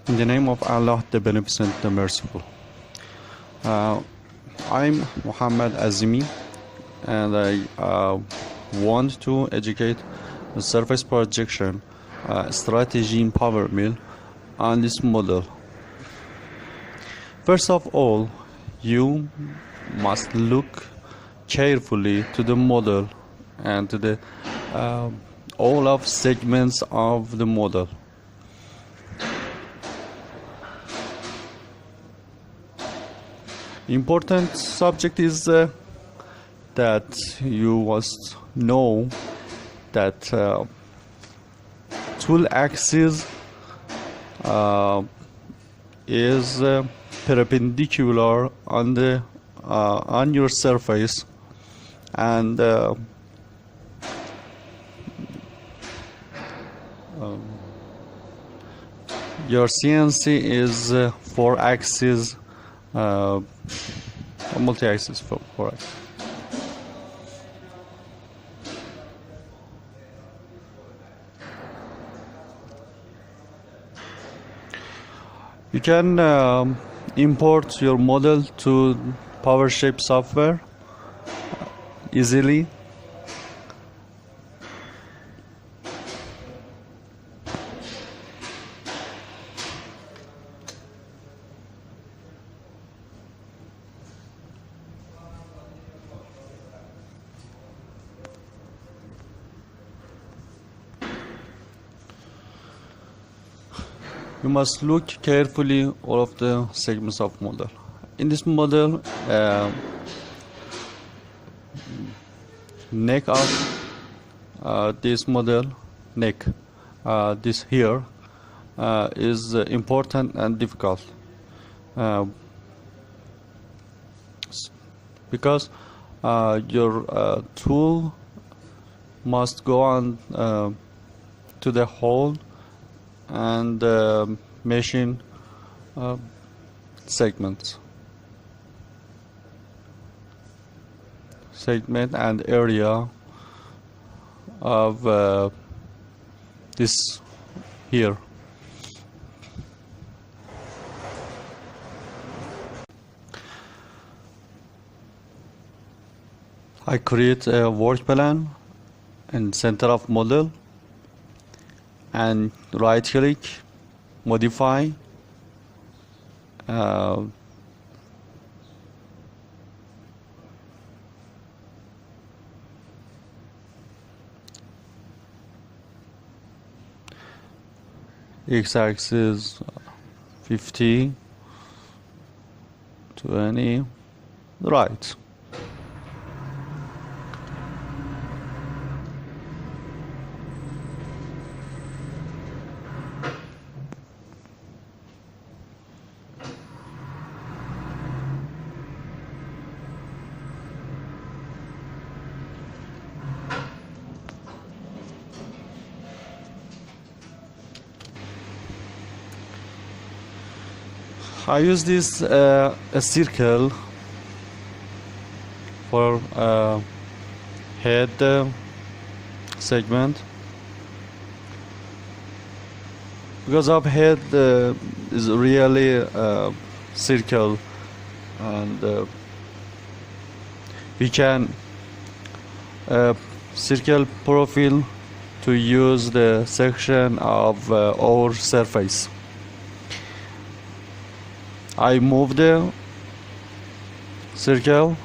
In the name of Allah, the Beneficent, the Merciful. I'm Muhammad Azimi, and I want to educate the surface projection strategy in Powermill on this model. First of all, you must look carefully to the model and to the all of segments of the model. Important subject is that you must know that tool axis is perpendicular on the on your surface, and your CNC is 4-axis multi-axis 4-axis. You can import your model to PowerShape software easily. You must look carefully all of the segments of model. In this model, neck of this model, neck, this here, is important and difficult because your tool must go on to the hole and machine segment and area of this here. I create a work plan in center of model and right click, modify, x-axis 50, 20, right. I use this a circle for head segment because of head is really circle, and we can circle profile to use the section of our surface. I move the circle